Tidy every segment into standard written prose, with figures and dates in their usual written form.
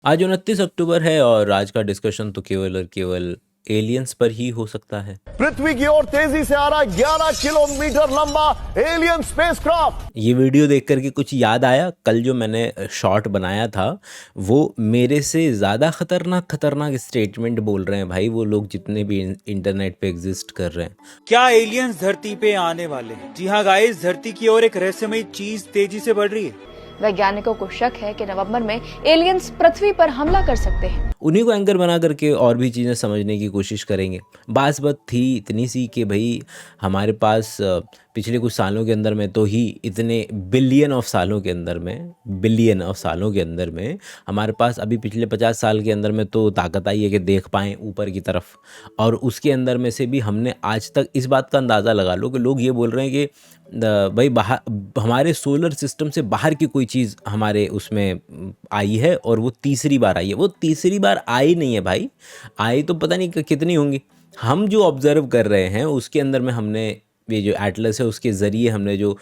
आज 29 अक्टूबर है और आज का डिस्कशन तो केवल और केवल एलियंस पर ही हो सकता है। पृथ्वी की ओर तेजी से आ रहा 11 किलोमीटर लंबा एलियन स्पेसक्राफ्ट। ये वीडियो देख करके कुछ याद आया, कल जो मैंने शॉट बनाया था वो मेरे से ज़्यादा खतरनाक खतरनाक स्टेटमेंट बोल रहे हैं भाई वो लोग जितने भी इंटरनेट पे एग्जिस्ट कर रहे हैं। क्या एलियंस धरती पे आने वाले हैं? जी हाँ गाइस, धरती की ओर एक रहस्यमयी चीज तेजी से बढ़ रही है। वैज्ञानिकों को शक है कि नवंबर में एलियंस पृथ्वी पर हमला कर सकते हैं। उन्हीं को एंकर बना करके और भी चीज़ें समझने की कोशिश करेंगे। बात थी इतनी सी कि भाई हमारे पास पिछले कुछ सालों के अंदर में तो ही इतने बिलियन ऑफ सालों के अंदर में हमारे पास अभी पिछले 50 साल के अंदर में तो ताकत आई है कि देख पाएँ ऊपर की तरफ। और उसके अंदर में से भी हमने आज तक इस बात का अंदाज़ा लगा लो कि लोग ये बोल रहे हैं कि भाई बाहर हमारे सोलर सिस्टम से बाहर की कोई चीज़ हमारे उसमें आई है और वो तीसरी बार आई है। वो तीसरी बार आई नहीं है भाई, आई तो पता नहीं कितनी होंगी। हम जो ऑब्ज़र्व कर रहे हैं उसके अंदर में हमने ये जो एटलस है उसके ज़रिए हमने जो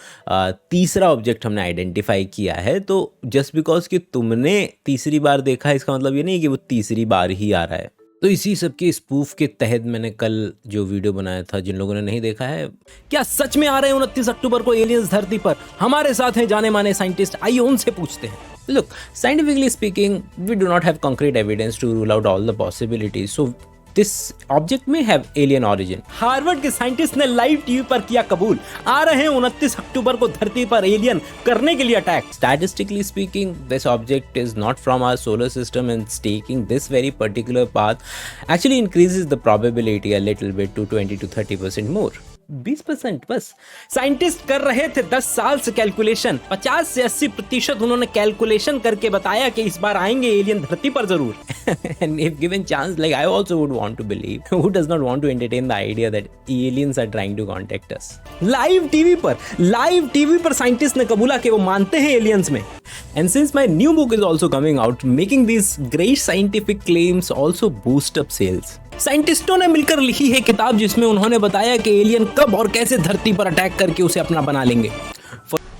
तीसरा ऑब्जेक्ट हमने आइडेंटिफाई किया है। तो जस्ट बिकॉज कि तुमने तीसरी बार देखा है इसका मतलब ये नहीं है कि वो तीसरी बार ही आ रहा है। तो इसी सब के स्पूफ के तहत मैंने कल जो वीडियो बनाया था, जिन लोगों ने नहीं देखा है, क्या सच में आ रहे हैं 29 अक्टूबर को एलियंस धरती पर? हमारे साथ हैं जाने माने साइंटिस्ट, आइए उनसे पूछते हैं। Look, scientifically speaking, we do not have concrete evidence to rule out all the possibilities. So this object may have alien origin. Harvard के साइंटिस्ट ने लाइव टीवी पर किया कबूल, आ रहे हैं 29 अक्टूबर को धरती पर एलियन करने के लिए attack. Statistically speaking, this object is not from our solar system and taking this very particular path actually increases the probability a little bit to 20 to 30% more. 20% बस। साइंटिस्ट कर रहे थे 10 साल से कैलकुलेशन, 50 से 80% उन्होंने कैलकुलेशन करके बताया कि इस बार आएंगे एलियन धरती पर जरूर। And if given chance, like I also would want to believe, who does not want to entertain the idea that aliens are trying to contact us? Live TV पर साइंटिस्ट ने कबूला कि वो मानते हैं एलियंस में। And since my new book is also coming out, making these great scientific claims also boost up sales. साइंटिस्टों ने मिलकर लिखी है किताब जिसमें उन्होंने बताया कि एलियन कब और कैसे धरती पर अटैक करके उसे अपना बना लेंगे।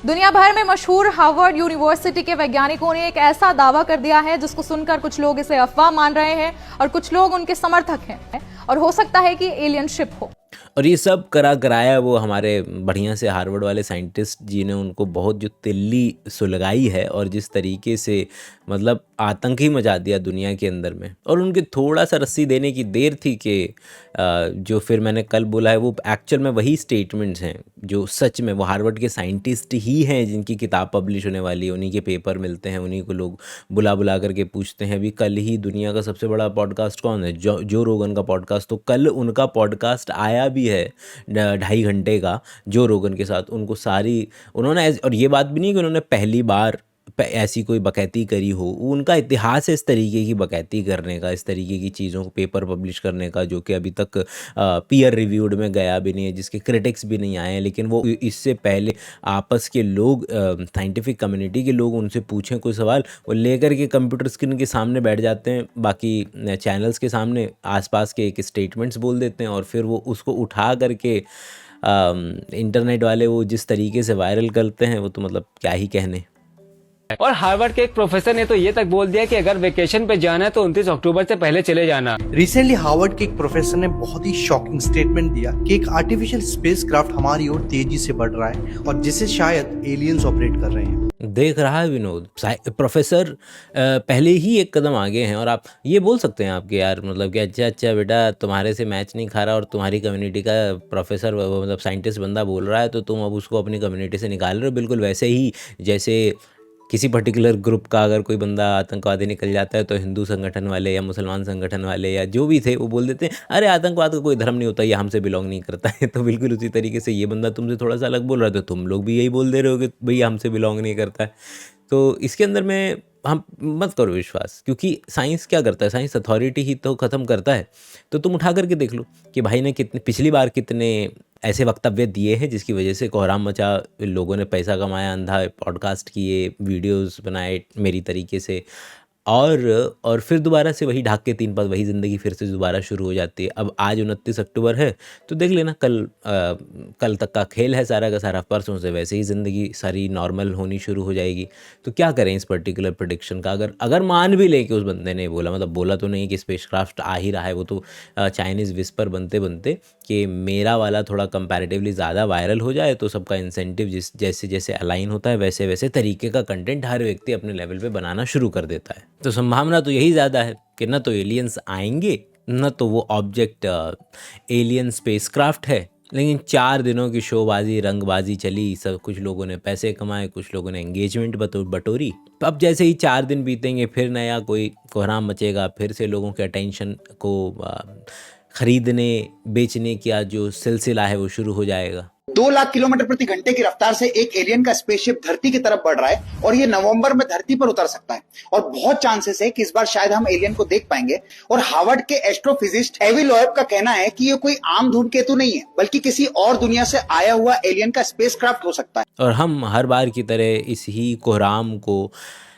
दुनिया भर में मशहूर हार्वर्ड यूनिवर्सिटी के वैज्ञानिकों ने एक ऐसा दावा कर दिया है जिसको सुनकर कुछ लोग इसे अफवाह मान रहे हैं और कुछ लोग उनके समर्थक हैं, और हो सकता है कि एलियन शिप हो। और ये सब कराया वो हमारे बढ़िया से हार्वर्ड वाले साइंटिस्ट जी ने उनको बहुत जो तिल्ली सुलगाई है और जिस तरीके से मतलब आतंक ही मचा दिया दुनिया के अंदर में। और उनके थोड़ा सा रस्सी देने की देर थी कि जो फिर मैंने कल बोला है वो एक्चुअल में वही स्टेटमेंट्स हैं जो सच में वो हार्वर्ड के साइंटिस्ट ही हैं जिनकी किताब पब्लिश होने वाली है, उन्हीं के पेपर मिलते हैं, उन्हीं को लोग बुला करके पूछते हैं। अभी कल ही दुनिया का सबसे बड़ा पॉडकास्ट कौन है? जो रोगन का पॉडकास्ट। तो कल उनका पॉडकास्ट आया भी है 2.5 घंटे का जो रोगन के साथ। उनको सारी उन्होंने, और ये बात भी नहीं कि उन्होंने पहली बार ऐसी कोई बकैती करी हो, उनका इतिहास है इस तरीके की बकैती करने का, इस तरीके की चीज़ों को पेपर पब्लिश करने का जो कि अभी तक पीयर रिव्यूड में गया भी नहीं है, जिसके क्रिटिक्स भी नहीं आए हैं। लेकिन वो इससे पहले आपस के लोग, साइंटिफिक कम्युनिटी के लोग उनसे पूछें कोई सवाल, वो लेकर के कंप्यूटर स्क्रीन के सामने बैठ जाते हैं, बाकी चैनल्स के सामने आसपास के एक स्टेटमेंट्स बोल देते हैं और फिर वो उसको उठा करके इंटरनेट वाले वो जिस तरीके से वायरल करते हैं वो तो मतलब क्या ही कहने। और हार्वर्ड के एक प्रोफेसर ने तो ये तक बोल दिया कि अगर वेकेशन पे जाना है तो 29 अक्टूबर से पहले चले जाना। रिसेंटली हार्वर्ड के एक प्रोफेसर ने बहुत ही शॉकिंग स्टेटमेंट दिया कि एक आर्टिफिशियल स्पेसक्राफ्ट हमारी ओर तेजी से बढ़ रहा है और जिसे शायद एलियंस ऑपरेट कर रहे हैं। देख रहा है विनोद, प्रोफेसर पहले ही एक कदम आगे हैं। और आप ये बोल सकते हैं आपके यार मतलब कि अच्छा बेटा तुम्हारे से मैच नहीं खा रहा और तुम्हारी कम्युनिटी का प्रोफेसर मतलब साइंटिस्ट बंदा बोल रहा है तो तुम अब उसको अपनी कम्युनिटी से निकाल रहे हो। बिल्कुल वैसे ही जैसे किसी पर्टिकुलर ग्रुप का अगर कोई बंदा आतंकवादी निकल जाता है तो हिंदू संगठन वाले या मुसलमान संगठन वाले या जो भी थे वो बोल देते हैं अरे आतंकवाद का कोई धर्म नहीं होता, ये हमसे बिलोंग नहीं करता है। तो बिल्कुल उसी तरीके से ये बंदा तुमसे थोड़ा सा अलग बोल रहा है तो तुम लोग भी यही बोल दे रहे हो कि भैया हमसे बिलोंग नहीं करता है। तो इसके अंदर में हम मत करो विश्वास, क्योंकि साइंस क्या करता है, साइंस अथॉरिटी ही तो ख़त्म करता है। तो तुम उठा करके देख लो कि भाई ने पिछली बार कितने ऐसे वक्तव्य दिए हैं जिसकी वजह से कोहराम मचा, लोगों ने पैसा कमाया, अंधा पॉडकास्ट किए, वीडियोस बनाए मेरी तरीके से, और फिर दोबारा से वही ढाक के 3 पल वही ज़िंदगी फिर से दोबारा शुरू हो जाती है। अब आज 29 अक्टूबर है तो देख लेना कल तक का खेल है सारा का सारा, परसों से वैसे ही ज़िंदगी सारी नॉर्मल होनी शुरू हो जाएगी। तो क्या करें इस पर्टिकुलर प्रेडिक्शन का? अगर मान भी लें कि उस बंदे ने बोला, मतलब बोला तो नहीं कि स्पेसक्राफ्ट आ ही रहा है, वो तो चाइनीज़ विस्पर बनते बनते कि मेरा वाला थोड़ा कंपैरेटिवली ज़्यादा वायरल हो जाए तो सबका इंसेंटिव जैसे जैसे अलाइन होता है वैसे वैसे तरीके का कंटेंट हर व्यक्ति अपने लेवल पे बनाना शुरू कर देता है। तो संभावना तो यही ज़्यादा है कि न तो एलियंस आएंगे न तो वो ऑब्जेक्ट एलियन स्पेसक्राफ्ट है। लेकिन 4 दिनों की शोबाजी रंगबाजी चली, सब कुछ लोगों ने पैसे कमाए, कुछ लोगों ने एंगेजमेंट बटोरी। तो अब जैसे ही 4 दिन बीतेंगे फिर नया कोई कोहराम मचेगा, फिर से लोगों के अटेंशन को खरीदने बेचने का जो सिलसिला है वो शुरू हो जाएगा। 2 लाख किलोमीटर प्रति घंटे की रफ्तार से एक एलियन का स्पेसशिप धरती की तरफ बढ़ रहा है और ये नवंबर में धरती पर उतर सकता है और बहुत चांसेस है कि इस बार शायद हम एलियन को देख पाएंगे। और हार्वर्ड के एस्ट्रोफिजिस्ट एवी लोएब का कहना है कि ये कोई आम धूमकेतु नहीं है बल्कि किसी और दुनिया से आया हुआ एलियन का स्पेसक्राफ्ट हो सकता है। और हम हर बार की तरह इस ही कोहराम को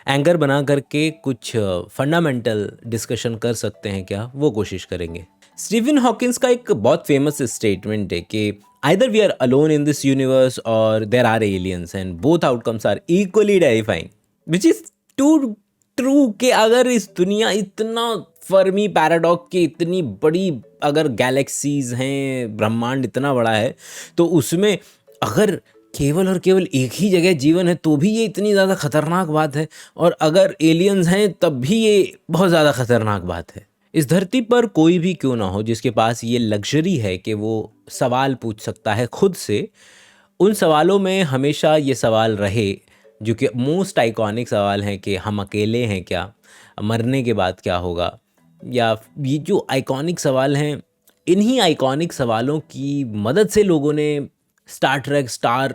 एंकर बना करके कुछ फंडामेंटल डिस्कशन कर सकते हैं क्या, वो कोशिश करेंगे। स्टीफन हॉकिंस का एक बहुत फेमस स्टेटमेंट है कि either we are alone in this universe or there are aliens and both outcomes are equally terrifying, which is too true कि अगर इस दुनिया इतना फर्मी पैराडॉक्स की इतनी बड़ी अगर गैलेक्सीज हैं, ब्रह्मांड इतना बड़ा है, तो उसमें अगर केवल और केवल एक ही जगह जीवन है तो भी ये इतनी ज़्यादा ख़तरनाक बात है, और अगर एलियंस हैं तब भी ये बहुत ज़्यादा ख़तरनाक बात है। इस धरती पर कोई भी क्यों ना हो जिसके पास ये लग्जरी है कि वो सवाल पूछ सकता है खुद से। उन सवालों में हमेशा ये सवाल रहे जो कि मोस्ट आइकॉनिक सवाल हैं कि हम अकेले हैं क्या, मरने के बाद क्या होगा, या ये जो आइकॉनिक सवाल हैं, इन्हीं आइकॉनिक सवालों की मदद से लोगों ने स्टार ट्रेक, स्टार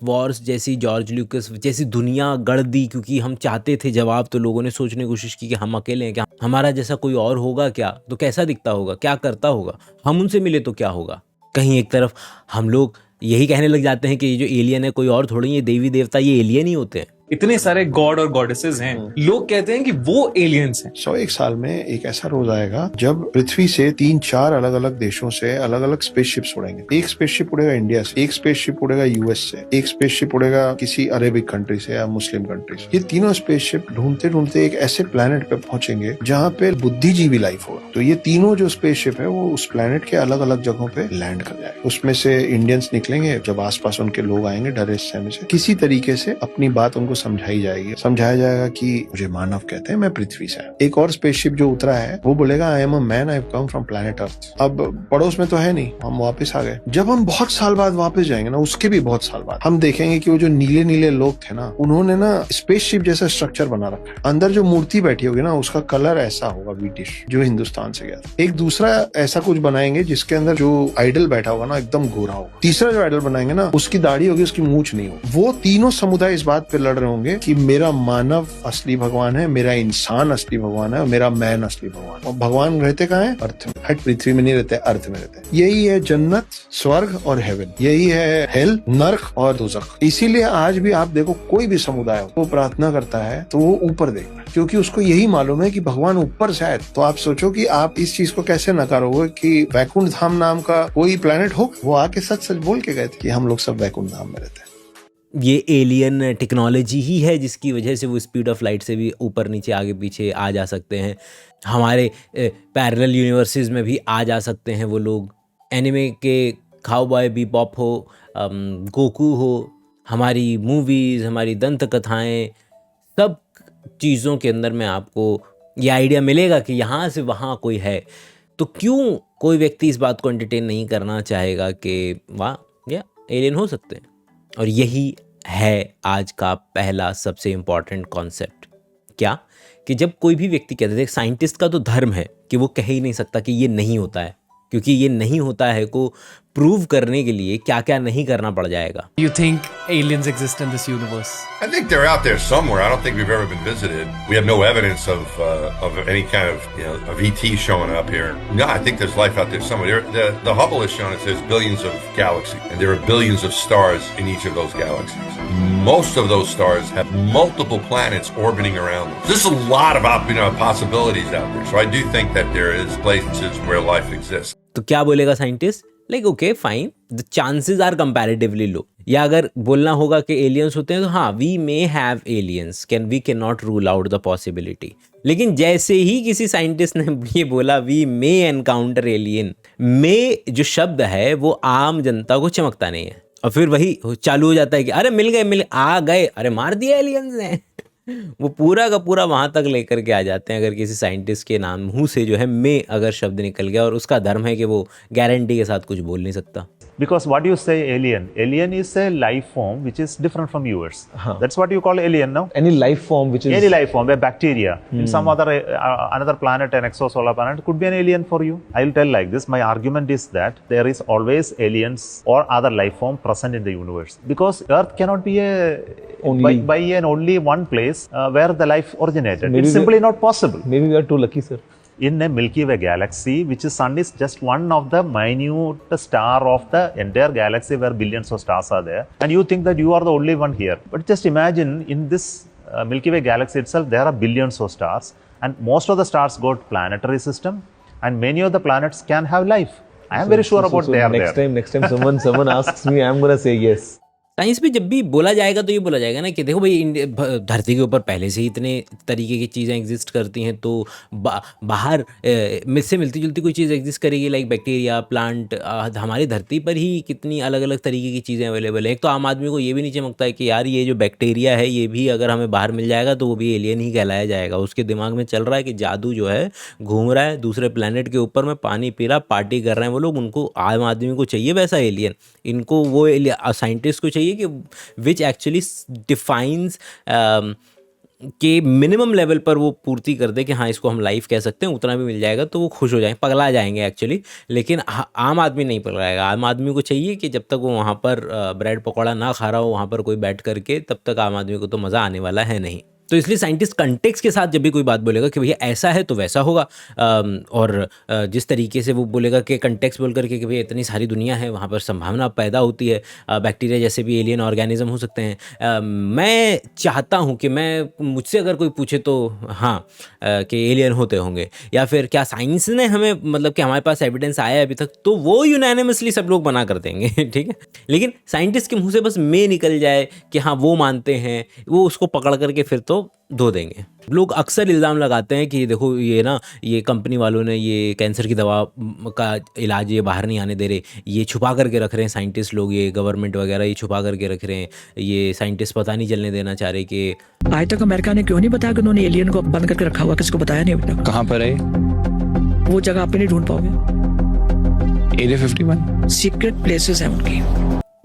वॉर्स जैसी, जॉर्ज लुकस जैसी दुनिया गढ़ दी, क्योंकि हम चाहते थे जवाब। तो लोगों ने सोचने की कोशिश की कि हम अकेले हैं क्या, हमारा जैसा कोई और होगा क्या, तो कैसा दिखता होगा, क्या करता होगा, हम उनसे मिले तो क्या होगा। कहीं एक तरफ हम लोग यही कहने लग जाते हैं कि ये जो एलियन है कोई और थोड़ी, ये देवी देवता ये एलियन ही होते हैं। इतने सारे गॉड और गॉडेसेस हैं, लोग कहते हैं कि वो एलियंस हैं। 101 साल में एक ऐसा रोज आएगा जब पृथ्वी से 3-4 अलग अलग देशों से अलग अलग स्पेसशिप्स उड़ेंगे। एक स्पेसशिप उड़ेगा इंडिया से, एक स्पेसशिप उड़ेगा यूएस से, एक स्पेसशिप उड़ेगा किसी अरेबिक कंट्री से या मुस्लिम कंट्री से। ये तीनों स्पेसशिप ढूंढते ढूंढते एक ऐसे प्लेनेट पे पहुंचेंगे जहाँ पे बुद्धिजीवी लाइफ होगा। तो ये तीनों जो स्पेसशिप है वो उस प्लेनेट के अलग अलग जगहों पे लैंड कर जाएंगे। उसमें से इंडियंस निकलेंगे, जब आसपास उनके लोग आएंगे डरे सहमे से, किसी तरीके से अपनी बात उनको समझाई जाएगी, समझाया जाएगा कि मुझे मानव कहते हैं, मैं पृथ्वी से हूं। एक और स्पेसशिप जो उतरा है वो बोलेगा I am a man, I have come from planet Earth. अब पड़ोस में तो है नहीं, हम वापस आ गए। जब हम बहुत साल बाद वापस जाएंगे ना, उसके भी बहुत साल बाद, हम देखेंगे कि वो जो नीले नीले लोग थे ना, उन्होंने ना स्पेसशिप जैसा स्ट्रक्चर बना रखा है। अंदर जो मूर्ति बैठी होगी ना, उसका कलर ऐसा होगा ब्रिटिश, जो हिंदुस्तान से गया था। एक दूसरा ऐसा कुछ बनाएंगे जिसके अंदर जो आइडल बैठा होगा ना एकदम गोरा होगा। तीसरा जो आइडल बनाएंगे ना, उसकी दाढ़ी होगी, उसकी मूंछ नहीं होगी। वो तीनों समुदाय इस बात पे लड़ रहे होंगे कि मेरा मानव असली भगवान है, मेरा इंसान असली भगवान है, और मेरा मैन असली भगवान। और भगवान रहते कहाँ है? अर्थ में। हट, पृथ्वी में नहीं रहते, अर्थ में रहते। यही है जन्नत, स्वर्ग और हेवन। यही है हेल, नर्क और दोज़ख। इसीलिए आज भी आप देखो, कोई भी समुदाय वो प्रार्थना करता है तो वो ऊपर देखता है, क्योंकि उसको यही मालूम है कि भगवान ऊपर से आए। तो आप सोचो कि आप इस चीज को कैसे नकारोगे कि वैकुंठ धाम नाम का कोई प्लेनेट हो। वो आके सच सच बोल के गए थे कि हम लोग सब वैकुंठ धाम में रहते हैं। ये एलियन टेक्नोलॉजी ही है जिसकी वजह से वो स्पीड ऑफ लाइट से भी ऊपर नीचे आगे पीछे आ जा सकते हैं। हमारे पैरेलल यूनिवर्सेस में भी आ जा सकते हैं वो लोग। एनिमे के काउबॉय बीबॉप हो, गोकू हो, हमारी मूवीज़, हमारी दंत कथाएँ, सब चीज़ों के अंदर में आपको ये आइडिया मिलेगा कि यहाँ से वहाँ कोई है। तो क्यों कोई व्यक्ति इस बात को एंटरटेन नहीं करना चाहेगा कि वाह, या एलियन हो सकते हैं। और यही है आज का पहला सबसे इम्पॉर्टेंट कॉन्सेप्ट। क्या? कि जब कोई भी व्यक्ति कहते थे, साइंटिस्ट का तो धर्म है कि वो कह ही नहीं सकता कि ये नहीं होता है, क्योंकि ये नहीं होता है को प्रूव करने के लिए क्या क्या नहीं करना पड़ जाएगा। You think aliens exist in this universe? I think they're out there somewhere. I don't think we've ever been visited. We have no evidence of any kind of of ET showing up here. No, I think there's life out there somewhere. The Hubble has shown us there's billions of galaxies, and there are billions of stars in each of those galaxies. Most of those stars have multiple planets orbiting around them. There's a lot of possibilities out there. So I do think that there is places where life exists. तो क्या बोलेगा scientist? Like okay fine, the chances are comparatively low. या अगर बोलना होगा कि aliens होते हैं तो हाँ, we may have aliens, we can not rule out the possibility. लेकिन जैसे ही किसी साइंटिस्ट ने ये बोला we may encounter alien, may जो शब्द है वो आम जनता को चमकता नहीं है, और फिर वही चालू हो जाता है कि अरे मिल गए, आ गए, अरे मार दिया एलियंस ने। वो पूरा का पूरा वहाँ तक लेकर के आ जाते हैं अगर किसी साइंटिस्ट के नाम मुंह से जो है मे अगर शब्द निकल गया, और उसका धर्म है कि वो गारंटी के साथ कुछ बोल नहीं सकता। Because what you say alien is a life form which is different from yours. That's what you call alien now. Any life form which is any life form, a bacteria in some other another planet, an exosolar planet, could be an alien for you. I will tell like this. My argument is that there is always aliens or other life form present in the universe, because Earth cannot be only one place where the life originated. It's simply not possible. Maybe we are too lucky, sir. In a Milky Way galaxy, which is Sun is just one of the minute star of the entire galaxy where billions of stars are there, and you think that you are the only one here. But just imagine in this Milky Way galaxy itself, there are billions of stars, and most of the stars got planetary system, and many of the planets can have life. I am very sure about they are there. Next time someone asks me, I am gonna say yes. Science में जब भी बोला जाएगा तो ये बोला जाएगा ना कि देखो भाई धरती के ऊपर पहले से ही इतने तरीके की चीज़ें एग्जिस्ट करती हैं, तो बाहर से मिलती जुलती कोई चीज़ एग्जिस्ट करेगी, लाइक बैक्टीरिया, प्लांट। हमारी धरती पर ही कितनी अलग अलग तरीके की चीज़ें अवेलेबल है। एक तो आम आदमी को ये भी नहीं चमकता है कि यार ये जो बैक्टीरिया है ये भी अगर हमें बाहर मिल जाएगा तो वो भी एलियन ही कहलाया जाएगा। उसके दिमाग में चल रहा है कि जादू जो है घूम रहा है दूसरे प्लेनेट के ऊपर में, पानी पी रहा, पार्टी कर रहे हैं वो लोग। उनको आम आदमी को चाहिए वैसा एलियन, इनको वो साइंटिस्ट को चाहिए कि विच एक्चुअली डिफाइंस के मिनिमम लेवल पर वो पूर्ति कर दे कि हाँ इसको हम लाइफ कह सकते हैं, उतना भी मिल जाएगा तो वो खुश हो जाएंगे, पगला जाएंगे एक्चुअली। लेकिन आम आदमी नहीं पगलाएगा। आम आदमी को चाहिए कि जब तक वो वहाँ पर ब्रेड पकौड़ा ना खा रहा हो वहाँ पर कोई बैठ करके, तब तक आम आदमी को तो मज़ा आने वाला है नहीं। तो इसलिए साइंटिस्ट कंटेक्स्ट के साथ जब भी कोई बात बोलेगा कि भैया ऐसा है तो वैसा होगा, और जिस तरीके से वो बोलेगा कि कंटेक्स्ट बोल करके कि भैया इतनी सारी दुनिया है, वहाँ पर संभावना पैदा होती है, बैक्टीरिया जैसे भी एलियन ऑर्गेनिज्म हो सकते हैं। मैं चाहता हूँ कि मुझसे अगर कोई पूछे तो हाँ कि एलियन होते होंगे, या फिर क्या साइंस ने हमें मतलब कि हमारे पास एविडेंस आया है अभी तक, तो वो यूनानिमसली सब लोग बना कर देंगे, ठीक है। लेकिन साइंटिस्ट के मुँह से बस में निकल जाए कि हाँ वो मानते हैं, वो उसको पकड़ करके फिर तो धो देंगे। लोग अक्सर इल्ज़ाम लगाते हैं कि देखो ये कंपनी वालों ने ये कैंसर की दवा का इलाज ये बाहर नहीं आने दे रहे, ये छुपा करके रख रहे हैं साइंटिस्ट लोग, ये गवर्नमेंट वगैरह ये छुपा करके रख रहे हैं, ये साइंटिस्ट पता नहीं चलने देना चाह रहे कि आज तक अमेरिका ने क्यों नहीं बताया कि उन्होंने एलियन को बंद करके रखा हुआ, किसको बताया नहीं अभी तक। कहाँ पर है वो जगह आप नहीं ढूंढ पाओगे। एरिया 51 सीक्रेट प्लेसेस है उनकी।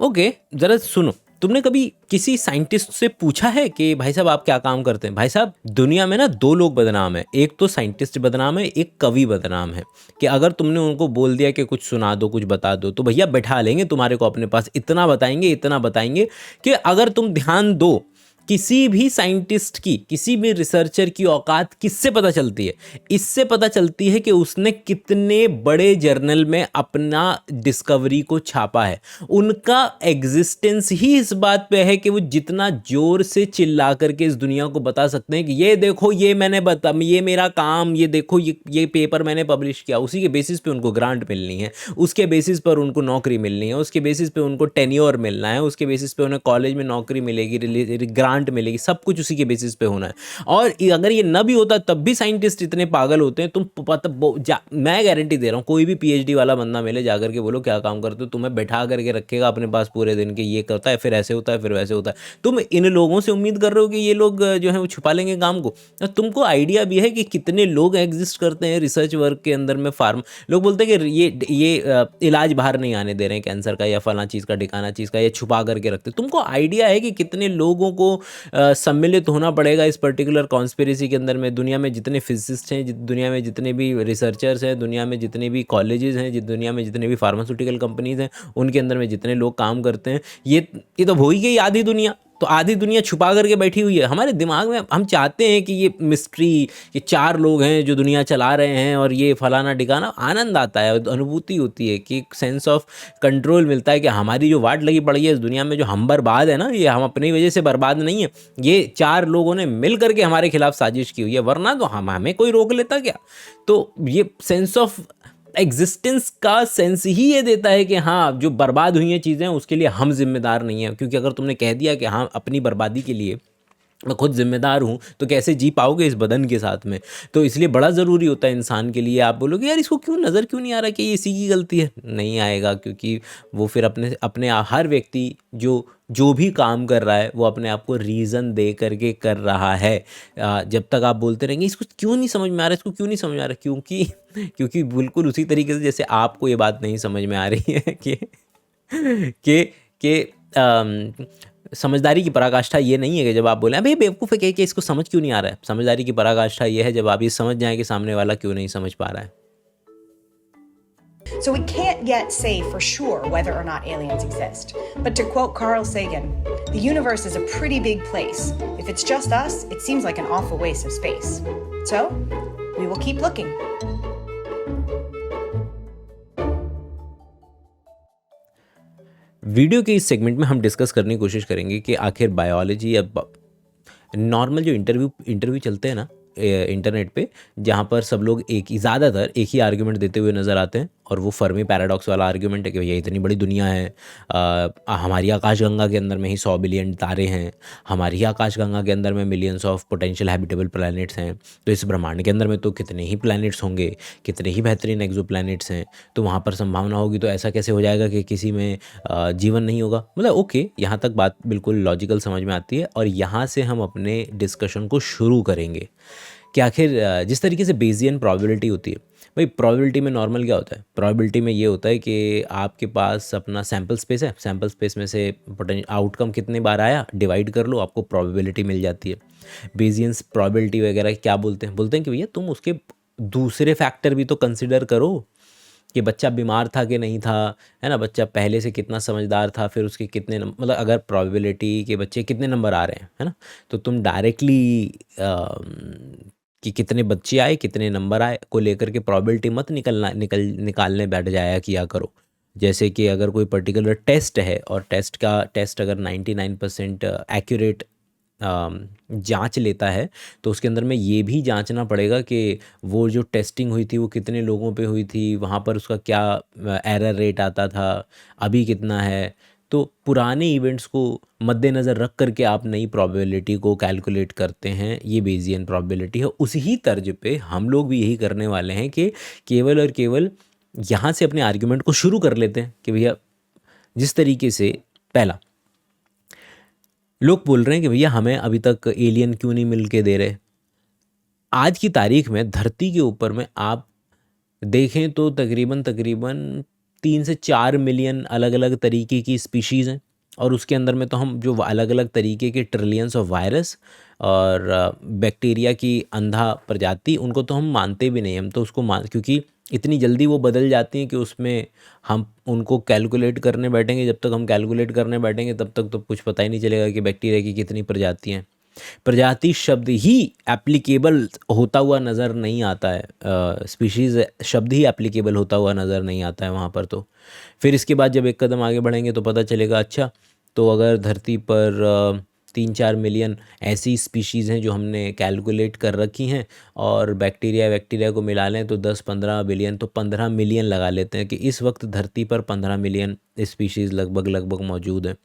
ओके, जरा सुनो, तुमने कभी किसी साइंटिस्ट से पूछा है कि भाई साहब आप क्या काम करते हैं? भाई साहब दुनिया में ना दो लोग बदनाम है, एक तो साइंटिस्ट बदनाम है, एक कवि बदनाम है। कि अगर तुमने उनको बोल दिया कि कुछ सुना दो, कुछ बता दो, तो भैया बैठा लेंगे तुम्हारे को अपने पास, इतना बताएंगे कि अगर तुम ध्यान दो, किसी भी साइंटिस्ट की, किसी भी रिसर्चर की औकात किससे पता चलती है? इससे पता चलती है कि उसने कितने बड़े जर्नल में अपना डिस्कवरी को छापा है। उनका एग्जिस्टेंस ही इस बात पे है कि वो जितना जोर से चिल्ला करके इस दुनिया को बता सकते हैं कि ये देखो, ये मैंने ये मेरा काम, ये देखो, ये पेपर मैंने पब्लिश किया। उसी के बेसिस पे उनको ग्रांट मिलनी है, उसके बेसिस पर उनको नौकरी मिलनी है, उसके बेसिस पे उनको टेन्योर मिलना है, उसके बेसिस पे उन्हें कॉलेज में नौकरी मिलेगी, ग्रांट मिलेगी, सब कुछ उसी के बेसिस पे होना है। और अगर ये न भी होता तब भी साइंटिस्ट इतने पागल होते हैं। तुम मैं गारंटी दे रहा हूँ, कोई भी पीएचडी वाला बंदा मिले, जाकर के बोलो क्या काम करते हो, तुम्हें बैठा करके रखेगा अपने पास पूरे दिन के, ये करता है फिर ऐसे होता है फिर वैसे होता है। तुम इन लोगों से उम्मीद कर रहे हो कि ये लोग जो है वो छुपा लेंगे काम को? तुमको आइडिया भी है कि कितने लोग एग्जिस्ट करते हैं रिसर्च वर्क के अंदर में। लोग बोलते हैं कि ये इलाज बाहर नहीं आने दे रहे हैं कैंसर का, या फला चीज़ का, ठिकाना चीज़ का, या छुपा करके रखते। तुमको आइडिया है कि कितने लोगों को सम्मिलित होना पड़ेगा इस पर्टिकुलर कॉन्स्पिरेसी के अंदर में। दुनिया में जितने फिजिसिस्ट हैं, दुनिया में जितने भी रिसर्चर्स हैं, दुनिया में जितने भी कॉलेजेस हैं, दुनिया में जितने भी फार्मास्यूटिकल कंपनीज हैं, उनके अंदर में जितने लोग काम करते हैं, ये तो हो ही गई आधी दुनिया। तो आधी दुनिया छुपा करके बैठी हुई है हमारे दिमाग में। हम चाहते हैं कि ये मिस्ट्री, ये 4 लोग हैं जो दुनिया चला रहे हैं और ये फलाना ठिकाना, आनंद आता है, अनुभूति होती है कि एक सेंस ऑफ कंट्रोल मिलता है कि हमारी जो वाट लगी पड़ी है इस दुनिया में, जो हम बर्बाद है ना, ये हम अपनी वजह से बर्बाद नहीं है, ये 4 लोगों ने मिल करके हमारे खिलाफ साजिश की हुई है, वरना तो हमें कोई रोक लेता क्या। तो ये सेंस ऑफ एग्जिस्टेंस का सेंस ही ये देता है कि हाँ, जो बर्बाद हुई हैं चीज़ें उसके लिए हम जिम्मेदार नहीं हैं। क्योंकि अगर तुमने कह दिया कि हाँ, अपनी बर्बादी के लिए मैं खुद जिम्मेदार हूँ, तो कैसे जी पाओगे इस बदन के साथ में। तो इसलिए बड़ा ज़रूरी होता है इंसान के लिए, आप बोलोगे यार इसको क्यों नज़र क्यों नहीं आ रहा कि ये इसी की गलती है, नहीं आएगा, क्योंकि वो फिर अपने हर व्यक्ति जो भी काम कर रहा है वो अपने आप को रीज़न दे करके कर रहा है। जब तक आप बोलते रहेंगे इसको क्यों नहीं समझ में आ रहा, इसको क्यों नहीं समझ में आ रहा, क्योंकि बिल्कुल उसी तरीके से जैसे आपको ये बात नहीं समझ में आ रही है कि समझदारी की पराकाष्ठा ये नहीं है कि जब आप बोलें भाई बेवकूफ़ है कि इसको समझ क्यों नहीं आ रहा है। समझदारी की पराकाष्ठा ये है जब आप ये समझ जाएं कि सामने वाला क्यों नहीं समझ पा रहा है। So we can't yet say for sure whether or not aliens exist. But to quote Carl Sagan, the universe is a pretty big place. If it's just us, it seems like an awful waste of space. So, we will keep looking. Video के इस segment में हम discuss करने की कोशिश करेंगे कि आखिर बायोलॉजी या नॉर्मल जो इंटरव्यू चलते हैं ना इंटरनेट पे, जहाँ पर सब लोग ज़्यादातर एक ही आर्ग्यूमेंट देते हुए नज़र आते हैं, और वो फर्मी पैराडॉक्स वाला आर्ग्यूमेंट है कि भैया इतनी बड़ी दुनिया है, हमारी आकाशगंगा के अंदर में ही 100 बिलियन तारे हैं, हमारी ही आकाशगंगा के अंदर में millions of potential habitable planets हैं, तो इस ब्रह्मांड के अंदर में तो कितने ही प्लैनेट्स होंगे, कितने ही बेहतरीन एक्सो प्लैनेट्स हैं, तो वहाँ पर संभावना होगी, तो ऐसा कैसे हो जाएगा कि किसी में जीवन नहीं होगा। मतलब ओके, यहाँ तक बात बिल्कुल लॉजिकल समझ में आती है, और यहाँ से हम अपने डिस्कशन को शुरू करेंगे कि आखिर जिस तरीके से बेसियन प्रोबेबिलिटी होती है, भाई प्रोबेबिलिटी में नॉर्मल क्या होता है, प्रोबेबिलिटी में ये होता है कि आपके पास अपना सैम्पल स्पेस है, सैम्पल स्पेस में से आउटकम कितने बार आया डिवाइड कर लो, आपको प्रोबेबिलिटी मिल जाती है। बेसियंस प्रोबेबिलिटी वगैरह क्या बोलते हैं कि भैया तुम उसके दूसरे फैक्टर भी तो कंसिडर करो कि बच्चा बीमार था कि नहीं था, है ना, बच्चा पहले से कितना समझदार था, फिर उसके कितने मतलब अगर प्रोबेबिलिटी के बच्चे कितने नंबर आ रहे हैं, है ना, तो तुम डायरेक्टली कि कितने बच्चे आए कितने नंबर आए को लेकर के प्रोबेबिलिटी मत निकालने बैठ जाया किया करो। जैसे कि अगर कोई पर्टिकुलर टेस्ट है और टेस्ट अगर 99% एक्यूरेट जांच लेता है, तो उसके अंदर में ये भी जांचना पड़ेगा कि वो जो टेस्टिंग हुई थी वो कितने लोगों पे हुई थी, वहाँ पर उसका क्या एरर रेट आता था, अभी कितना है। तो पुराने इवेंट्स को मद्देनज़र रख करके आप नई प्रोबेबिलिटी को कैलकुलेट करते हैं, ये बेसियन प्रोबेबिलिटी है। उसी ही तर्ज पे हम लोग भी यही करने वाले हैं कि केवल और केवल यहाँ से अपने आर्ग्यूमेंट को शुरू कर लेते हैं कि भैया जिस तरीके से पहला लोग बोल रहे हैं कि भैया हमें अभी तक एलियन क्यों नहीं मिल के दे रहे। आज की तारीख में धरती के ऊपर में आप देखें तो तकरीबन 3 से 4 मिलियन अलग अलग तरीके की स्पीशीज़ हैं, और उसके अंदर में तो हम जो अलग अलग तरीके के ट्रिलियंस ऑफ वायरस और बैक्टीरिया की अंधा प्रजाति, उनको तो हम मानते भी नहीं। हम तो उसको क्योंकि इतनी जल्दी वो बदल जाती हैं कि उसमें हम उनको कैलकुलेट करने बैठेंगे, जब तक हम कैलकुलेट करने बैठेंगे तब तक तो कुछ पता ही नहीं चलेगा कि बैक्टीरिया की कितनी प्रजातियाँ हैं। प्रजाति शब्द ही एप्लीकेबल होता हुआ नज़र नहीं आता है, स्पीशीज़ शब्द ही एप्लीकेबल होता हुआ नज़र नहीं आता है वहाँ पर। तो फिर इसके बाद जब एक कदम आगे बढ़ेंगे तो पता चलेगा अच्छा, तो अगर धरती पर 3-4 मिलियन ऐसी स्पीशीज़ हैं जो हमने कैलकुलेट कर रखी हैं, और बैक्टीरिया को मिला लें तो 10-15 बिलियन, तो 15 मिलियन लगा लेते हैं कि इस वक्त धरती पर 15 मिलियन स्पीशीज़ लगभग मौजूद हैं।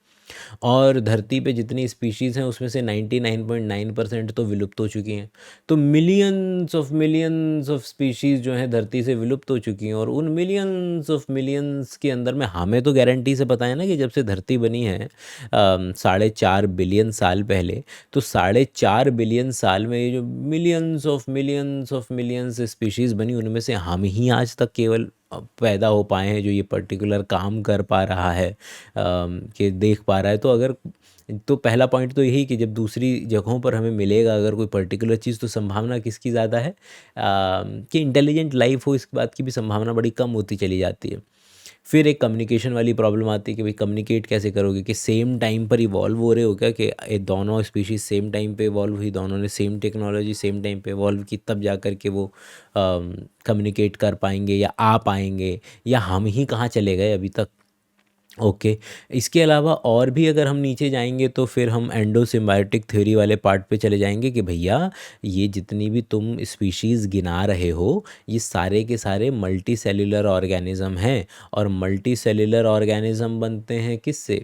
और धरती पे जितनी स्पीशीज़ हैं उसमें से 99.9% तो विलुप्त हो चुकी हैं। तो मिलियंस ऑफ स्पीशीज़ जो हैं धरती से विलुप्त हो चुकी हैं, और उन मिलियंस के अंदर में हमें तो गारंटी से पता है ना कि जब से धरती बनी है 4.5 बिलियन साल पहले, तो 4.5 बिलियन साल में ये जो मिलियंस ऑफ मिलियंस स्पीशीज़ बनी, उनमें से हम ही आज तक केवल पैदा हो पाए हैं जो ये पर्टिकुलर काम कर पा रहा है, कि देख पा रहा है। तो अगर तो पहला पॉइंट तो यही कि जब दूसरी जगहों पर हमें मिलेगा अगर कोई पर्टिकुलर चीज़, तो संभावना किसकी ज़्यादा है कि इंटेलिजेंट लाइफ हो, इस बात की भी संभावना बड़ी कम होती चली जाती है। फिर एक कम्युनिकेशन वाली प्रॉब्लम आती है कि भाई कम्युनिकेट कैसे करोगे, कि सेम टाइम पर इवॉल्व हो रहे हो क्या, कि ये दोनों स्पीशीज़ सेम टाइम पे इवॉल्व हुई, दोनों ने सेम टेक्नोलॉजी सेम टाइम पे इवॉल्व की, तब जा कर के वो कम्युनिकेट कर पाएंगे या आ पाएंगे, या हम ही कहाँ चले गए अभी तक। ओके इसके अलावा और भी अगर हम नीचे जाएंगे तो फिर हम एंडो सिम्बायोटिक थ्योरी वाले पार्ट पे चले जाएंगे कि भैया ये जितनी भी तुम स्पीशीज़ गिना रहे हो ये सारे के सारे मल्टी सेल्यूलर ऑर्गेनिज्म हैं, और मल्टी सेल्यूलर ऑर्गेनिज्म बनते हैं किससे,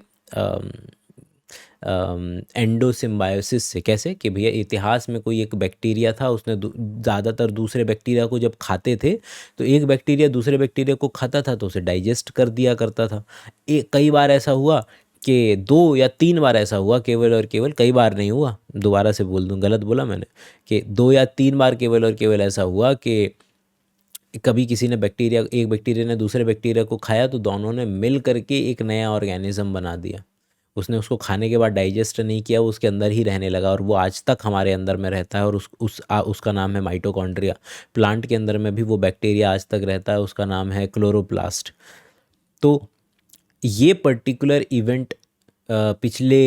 एंडो सिम्बायोसिस से। कैसे कि भैया इतिहास में कोई एक बैक्टीरिया था, उसने ज़्यादातर दूसरे बैक्टीरिया को जब खाते थे तो एक बैक्टीरिया दूसरे बैक्टीरिया को खाता था तो उसे डाइजेस्ट कर दिया करता था। कई बार ऐसा हुआ कि 2 या 3 बार ऐसा हुआ, केवल और केवल, कई बार नहीं हुआ, दोबारा से बोल दूँ, गलत बोला मैंने, कि 2 या 3 बार केवल और केवल ऐसा हुआ कि कभी किसी ने एक बैक्टीरिया ने दूसरे बैक्टीरिया को खाया तो दोनों ने मिल करके एक नया ऑर्गेनिज्म बना दिया। उसने उसको खाने के बाद डाइजेस्ट नहीं किया, वो उसके अंदर ही रहने लगा और वो आज तक हमारे अंदर में रहता है, और उसका नाम है माइटोकॉन्ड्रिया। प्लांट के अंदर में भी वो बैक्टीरिया आज तक रहता है, उसका नाम है क्लोरोप्लास्ट। तो ये पर्टिकुलर इवेंट पिछले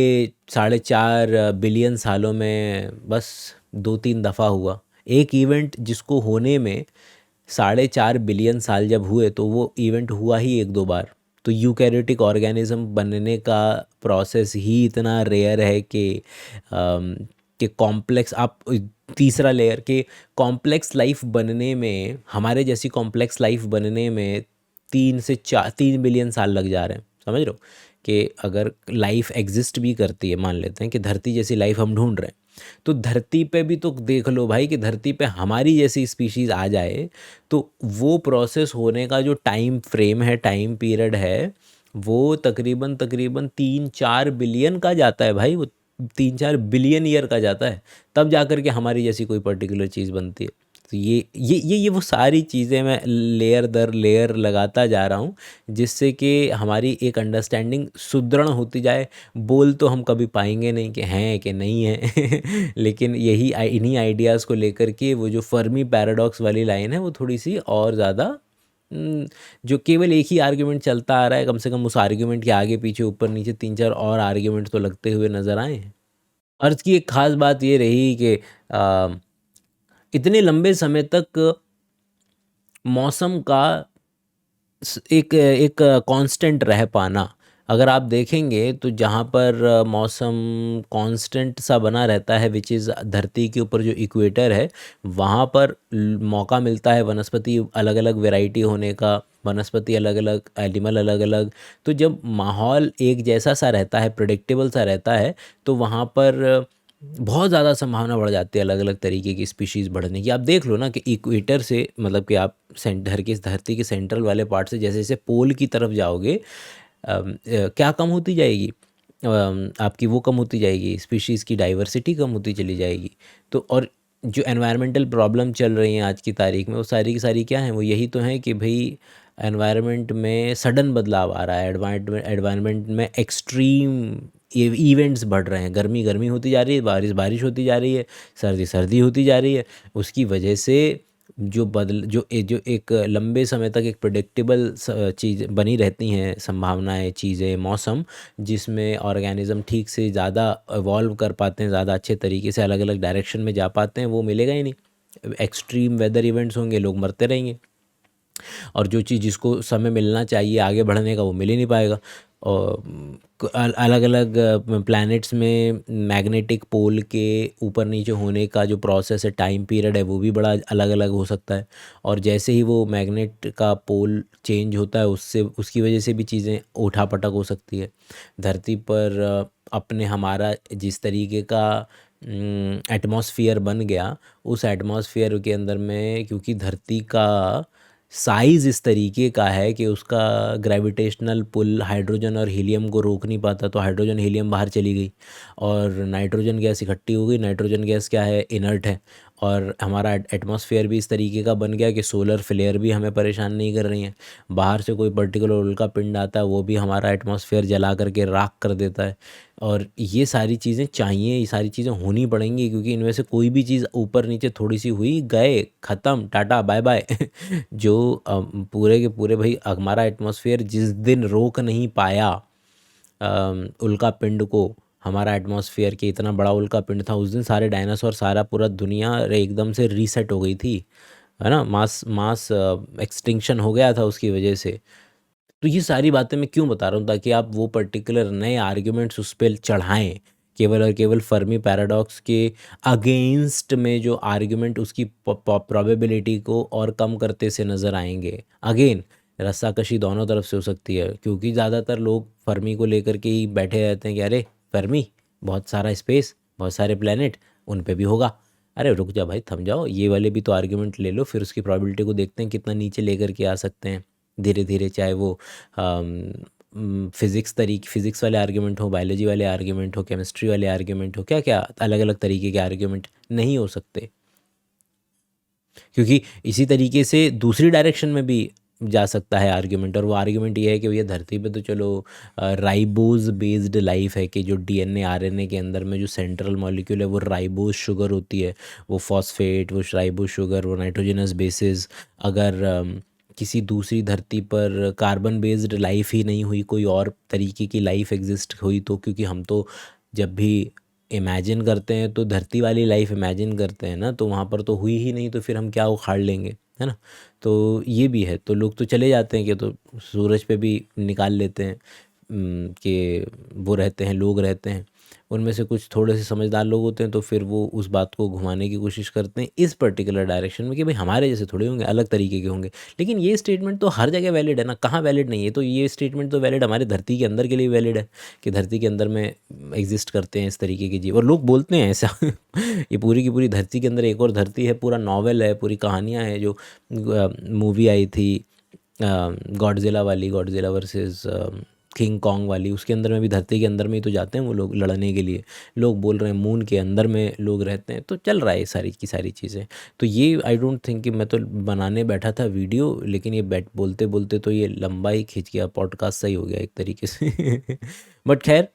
4.5 बिलियन सालों में बस 2-3 दफ़ा हुआ। एक इवेंट जिसको होने में 4.5 बिलियन साल जब हुए तो वो इवेंट हुआ ही 1-2 बार। तो यूकैरियोटिक ऑर्गेनिज्म बनने का प्रोसेस ही इतना रेयर है कि कॉम्प्लेक्स, आप तीसरा लेयर के कॉम्प्लेक्स लाइफ बनने में, हमारे जैसी कॉम्प्लेक्स लाइफ बनने में 3 बिलियन साल लग जा रहे हैं। समझ रहे हो कि अगर लाइफ एग्जिस्ट भी करती है, मान लेते हैं कि धरती जैसी लाइफ हम ढूंढ रहे हैं, तो धरती पे भी तो देख लो भाई कि धरती पे हमारी जैसी स्पीशीज़ आ जाए तो वो प्रोसेस होने का जो टाइम फ्रेम है, टाइम पीरियड है, वो तकरीबन 3-4 बिलियन का जाता है भाई, वो 3-4 बिलियन ईयर का जाता है, तब जा कर के हमारी जैसी कोई पर्टिकुलर चीज़ बनती है। तो ये वो सारी चीज़ें मैं लेयर दर लेयर लगाता जा रहा हूँ जिससे कि हमारी एक अंडरस्टैंडिंग सुदृढ़ होती जाए। बोल तो हम कभी पाएंगे नहीं कि हैं कि नहीं है लेकिन इन्हीं आइडियाज़ को लेकर के वो जो फर्मी पैराडॉक्स वाली लाइन है वो थोड़ी सी और ज़्यादा, जो केवल एक ही आर्ग्यूमेंट चलता आ रहा है, कम से कम उस आर्ग्यूमेंट के आगे पीछे ऊपर नीचे 3-4 और आर्ग्यूमेंट तो लगते हुए नज़र आए हैं। अर्थ की एक ख़ास बात ये रही कि इतने लंबे समय तक मौसम का एक कांस्टेंट रह पाना, अगर आप देखेंगे तो जहाँ पर मौसम कांस्टेंट सा बना रहता है, विच इज़ धरती के ऊपर जो इक्वेटर है, वहाँ पर मौका मिलता है वनस्पति अलग अलग वैरायटी होने का, वनस्पति अलग अलग, एनिमल अलग अलग। तो जब माहौल एक जैसा सा रहता है, प्रेडिक्टेबल सा रहता है, तो वहाँ पर बहुत ज़्यादा संभावना बढ़ जाती है अलग अलग तरीके की स्पीशीज़ बढ़ने की। आप देख लो ना कि इक्वेटर से, मतलब कि आप धरती के सेंट्रल वाले पार्ट से जैसे जैसे पोल की तरफ जाओगे, क्या कम होती जाएगी, आपकी वो कम होती जाएगी, स्पीशीज़ की डाइवर्सिटी कम होती चली जाएगी। तो और जो एनवायरमेंटल प्रॉब्लम चल रही हैं आज की तारीख में, वो सारी की सारी क्या हैं, वो यही तो हैं कि भाई एनवायरनमेंट में सडन बदलाव आ रहा है, एनवायरनमेंट में एक्सट्रीम इवेंट्स बढ़ रहे हैं, गर्मी होती जा रही है, बारिश होती जा रही है, सर्दी होती जा रही है। उसकी वजह से जो एक लंबे समय तक एक प्रेडिक्टेबल चीज़ बनी रहती हैं, संभावनाएं, चीज़ें, मौसम, जिसमें ऑर्गेनिज्म ठीक से ज़्यादा इवॉल्व कर पाते हैं, ज़्यादा अच्छे तरीके से अलग अलग डायरेक्शन में जा पाते हैं, वो मिलेगा ही नहीं। एक्सट्रीम वेदर इवेंट्स होंगे, लोग मरते रहेंगे, और जो चीज़ जिसको समय मिलना चाहिए आगे बढ़ने का वो मिल ही नहीं पाएगा। और अलग अलग प्लैनेट्स में मैग्नेटिक पोल के ऊपर नीचे होने का जो प्रोसेस है, टाइम पीरियड है, वो भी बड़ा अलग अलग हो सकता है। और जैसे ही वो मैग्नेट का पोल चेंज होता है, उसकी वजह से भी चीज़ें उठापटक हो सकती है। धरती पर हमारा जिस तरीके का एटमॉस्फेयर बन गया, उस एटमॉस्फेयर के अंदर में, क्योंकि धरती का साइज़ इस तरीके का है कि उसका ग्रेविटेशनल पुल हाइड्रोजन और हीलियम को रोक नहीं पाता, तो हाइड्रोजन हीलियम बाहर चली गई और नाइट्रोजन गैस इकट्ठी हो गई। नाइट्रोजन गैस क्या है, इनर्ट है, और हमारा एटमॉस्फेयर भी इस तरीके का बन गया कि सोलर फ्लेयर भी हमें परेशान नहीं कर रही हैं। बाहर से कोई पर्टिकुलर उल्का पिंड आता है वो भी हमारा एटमॉस्फेयर जला करके राख कर देता है। और ये सारी चीज़ें चाहिए, ये सारी चीज़ें होनी पड़ेंगी, क्योंकि इनमें से कोई भी चीज़ ऊपर नीचे थोड़ी सी हुई, गए, ख़त्म, टाटा बाय बाय। जो पूरे के पूरे भाई हमारा एटमॉस्फेयर जिस दिन रोक नहीं पाया उल्का पिंड को, हमारा एटमॉस्फेयर के इतना बड़ा उल्का पिंड था, उस दिन सारे डायनासोर, सारा पूरा दुनिया एकदम से रीसेट हो गई थी, है ना। मास एक्सटिंक्शन हो गया था उसकी वजह से। तो ये सारी बातें मैं क्यों बता रहा हूँ, ताकि आप वो पर्टिकुलर नए आर्ग्यूमेंट्स उस पर चढ़ाएँ। केवल और केवल फर्मी पैराडॉक्स के अगेंस्ट में जो आर्ग्यूमेंट उसकी प्रोबेबिलिटी को और कम करते से नज़र आएंगे। अगेन रस्साकशी दोनों तरफ से हो सकती है, क्योंकि ज़्यादातर लोग फर्मी को लेकर के ही बैठे रहते हैं कि अरे फर्मी, बहुत सारा स्पेस, बहुत सारे प्लैनेट, उन पे भी होगा। अरे रुक जा भाई, थम जाओ, ये वाले भी तो आर्ग्यूमेंट ले लो, फिर उसकी प्रोबेबिलिटी को देखते हैं कितना नीचे लेकर के आ सकते हैं धीरे धीरे। चाहे वो फिज़िक्स वाले आर्ग्यूमेंट हो, बायोलॉजी वाले आर्ग्यूमेंट हो, केमिस्ट्री वाले आर्ग्यूमेंट हो, क्या क्या अलग अलग तरीके के आर्ग्यूमेंट नहीं हो सकते, क्योंकि इसी तरीके से दूसरी डायरेक्शन में भी जा सकता है आर्ग्यूमेंट। और वो आर्ग्यूमेंट ये है कि भैया धरती पे तो चलो राइबोज बेस्ड लाइफ है, कि जो डीएनए आरएनए के अंदर में जो सेंट्रल मॉलिक्यूल है वो राइबोज शुगर होती है, वो फॉस्फेट, वो राइबोज शुगर, वो नाइट्रोजनस बेसिस। अगर किसी दूसरी धरती पर कार्बन बेस्ड लाइफ ही नहीं हुई, कोई और तरीके की लाइफ एग्जिस्ट हुई, तो क्योंकि हम तो जब भी इमेजिन करते हैं तो धरती वाली लाइफ इमेजिन करते हैं ना, तो वहाँ पर तो हुई ही नहीं, तो फिर हम क्या उखाड़ लेंगे, है ना। तो ये भी है। तो लोग तो चले जाते हैं कि तो सूरज पे भी निकाल लेते हैं कि वो रहते हैं, लोग रहते हैं। उनमें से कुछ थोड़े से समझदार लोग होते हैं, तो फिर वो उस बात को घुमाने की कोशिश करते हैं इस पर्टिकुलर डायरेक्शन में कि भाई हमारे जैसे थोड़े होंगे, अलग तरीके के होंगे। लेकिन ये स्टेटमेंट तो हर जगह वैलिड है ना, कहाँ वैलिड नहीं है। तो ये स्टेटमेंट तो वैलिड हमारे धरती के अंदर के लिए वैलिड है, कि धरती के अंदर में एग्जिस्ट करते हैं इस तरीके के जीव, और लोग बोलते हैं ऐसा। ये पूरी की पूरी धरती के अंदर एक और धरती है, पूरा नावल है, पूरी कहानियाँ हैं। जो मूवी आई थी गॉडजिला वाली, गॉडजिला वर्सेस किंग कॉन्ग वाली, उसके अंदर में भी धरती के अंदर में ही तो जाते हैं वो लोग लड़ने के लिए। लोग बोल रहे हैं मून के अंदर में लोग रहते हैं। तो चल रहा है सारी की सारी चीज़ें। तो ये आई डोंट थिंक कि मैं तो बनाने बैठा था वीडियो, लेकिन ये बोलते बोलते तो ये लंबा ही खींच गया, पॉडकास्ट सही हो गया एक तरीके से। बट खैर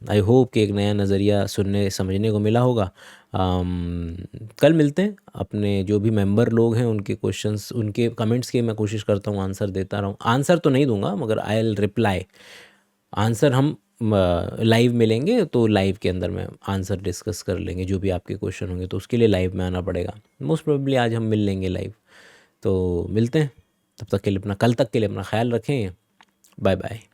आई होप कि एक नया नज़रिया सुनने समझने को मिला होगा। कल मिलते हैं। अपने जो भी मेंबर लोग हैं उनके क्वेश्चंस, उनके कमेंट्स के मैं कोशिश करता हूँ आंसर देता रहूँ। आंसर तो नहीं दूंगा मगर आई विल रिप्लाई। आंसर हम लाइव मिलेंगे तो लाइव के अंदर में आंसर डिस्कस कर लेंगे, जो भी आपके क्वेश्चन होंगे। तो उसके लिए लाइव में आना पड़ेगा। मोस्ट प्रोबेबली आज हम मिल लेंगे लाइव। तो मिलते हैं, तब तक के लिए अपना, कल तक के लिए अपना ख्याल रखें। Bye bye.